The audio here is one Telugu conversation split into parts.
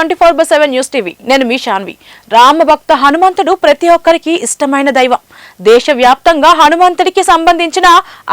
24/7 న్యూస్ టీవీ నేను మీ శాన్వి. రామభక్త హనుమంతుడు ప్రతి ఒక్కరికి ఇష్టమైన దైవం. దేశవ్యాప్తంగా హనుమంతుడికి సంబంధించిన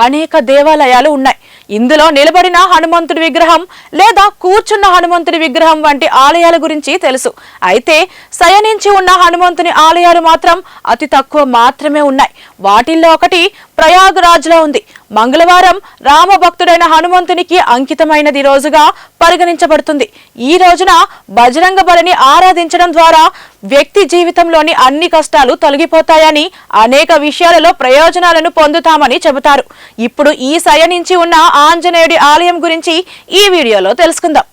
అనేక దేవాలయాలు ఉన్నాయి. ఇందులో నిలబడిన హనుమంతుడి విగ్రహం లేదా కూర్చున్న హనుమంతుడి విగ్రహం వంటి ఆలయాల గురించి తెలుసు. అయితే శయనించి ఉన్న హనుమంతుని ఆలయాలు మాత్రం అతి తక్కువ మాత్రమే ఉన్నాయి. వాటిల్లో ఒకటి ప్రయాగ్రాజ్లో ఉంది. మంగళవారం రామభక్తుడైన హనుమంతునికి అంకితమైనది రోజుగా పరిగణించబడుతుంది. ఈ రోజున బజరంగ బలిని ఆరాధించడం ద్వారా వ్యక్తి జీవితంలోని అన్ని కష్టాలు తొలగిపోతాయని, అనేక విషయాలలో ప్రయోజనాలను పొందుతామని చెబుతారు. ఇప్పుడు ఈ శయనించి ఉన్న ఆంజనేయుడి ఆలయం గురించి ఈ వీడియోలో తెలుసుకుందాం.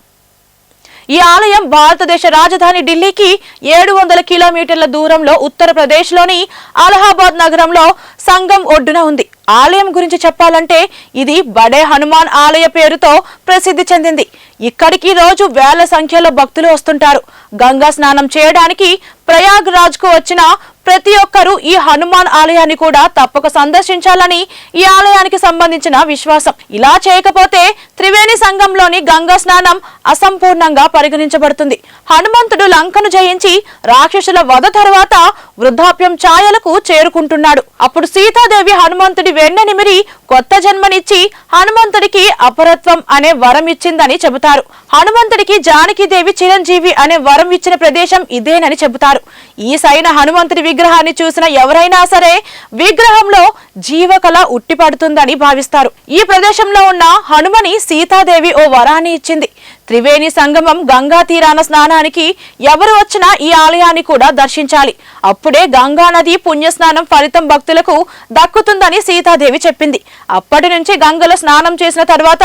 ఈ ఆలయం భారతదేశ రాజధాని ఢిల్లీకి 700 కిలోమీటర్ల దూరంలో ఉత్తరప్రదేశ్లోని అలహాబాద్ నగరంలో సంగం ఒడ్డున ఉంది. ఆలయం గురించి చెప్పాలంటే ఇది బడే హనుమాన్ ఆలయ పేరుతో ప్రసిద్ధి చెందింది. ఇక్కడికి రోజు వేల సంఖ్యలో భక్తులు వస్తుంటారు. గంగా స్నానం చేయడానికి ప్రయాగ్రాజ్ కు వచ్చిన ప్రతి ఒక్కరూ ఈ హనుమాన్ ఆలయాన్ని కూడా తప్పక సందర్శించాలని ఈ ఆలయానికి సంబంధించిన విశ్వాసం. ఇలా చేయకపోతే త్రివేణి సంగంలోని గంగా స్నానం అసంపూర్ణంగా పరిగణించబడుతుంది. హనుమంతుడు లంకను జయించి రాక్షసుల వధ తర్వాత వృద్ధాప్యం ఛాయలకు చేరుకుంటున్నాడు. అప్పుడు సీతాదేవి హనుమంతుడి వెన్న నిమిరి కొత్త జన్మనిచ్చి హనుమంతుడికి అపరత్వం అనే వరం ఇచ్చిందని చెబుతారు. హనుమంతుడికి జానకీదేవి చిరంజీవి అనే వరం ఇచ్చిన ప్రదేశం ఇదేనని చెబుతారు. ఈ సైన హనుమంతుడి విగ్రహాన్ని చూసిన ఎవరైనా సరే విగ్రహంలో జీవకళ ఉట్టిపడుతుందని భావిస్తారు. ఈ ప్రదేశంలో ఉన్న హనుమని సీతాదేవి ఓ వరాన్ని ఇచ్చింది. త్రివేణి సంగమం గంగా తీరాన స్నానానికి ఎవరు వచ్చినా ఈ ఆలయాన్ని కూడా దర్శించాలి. అప్పుడే గంగా నది పుణ్యస్నానం ఫలితం భక్తులకు దక్కుతుందని సీతాదేవి చెప్పింది. అప్పటి నుంచి గంగలో స్నానం చేసిన తర్వాత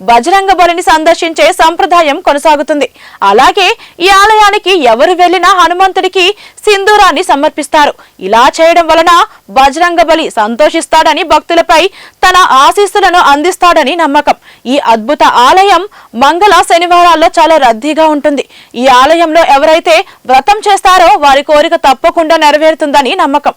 బజరంగ బలిని సందర్శించే సంప్రదాయం కొనసాగుతుంది. అలాగే ఈ ఆలయానికి ఎవరు వెళ్లినా హనుమంతుడికి సింధూరాన్ని సమర్పిస్తారు. ఇలా చేయడం వలన బజరంగ బలి సంతోషిస్తాడని, భక్తులపై తన ఆశీస్సులను అందిస్తాడని నమ్మకం. ఈ అద్భుత ఆలయం మంగళ శనివారాల్లో చాలా రద్దీగా ఉంటుంది. ఈ ఆలయంలో ఎవరైతే వ్రతం చేస్తారో వారి కోరిక తప్పకుండా నెరవేరుతుందని నమ్మకం.